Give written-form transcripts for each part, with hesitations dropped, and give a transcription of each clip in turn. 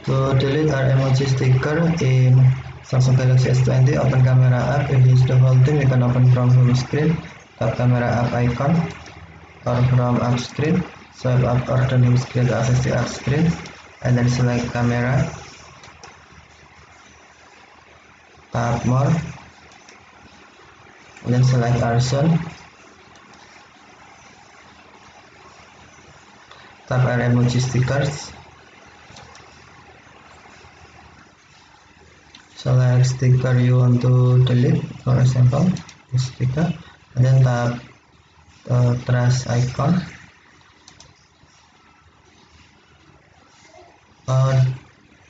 To delete our emoji sticker in Samsung Galaxy S20, open camera app. If you use the whole thing, you can open from home screen, tap camera app icon, or from app screen, swipe up or turn home screen to access the app screen, and then select camera, tap more, and then select our zone, tap our emoji stickers, select sticker you want to delete, for example this sticker, and then tap trash icon,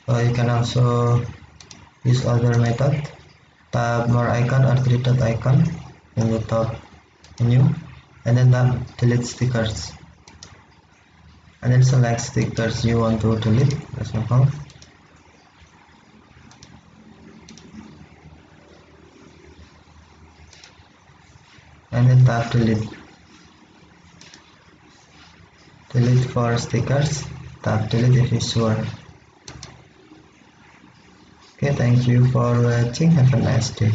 or you can also use other method. Tap more icon or three dot icon in the top menu, and then tap delete stickers, and then select stickers you want to delete, for example and then tap delete for stickers, tap delete if you sure. Okay, thank you for watching, have a nice day.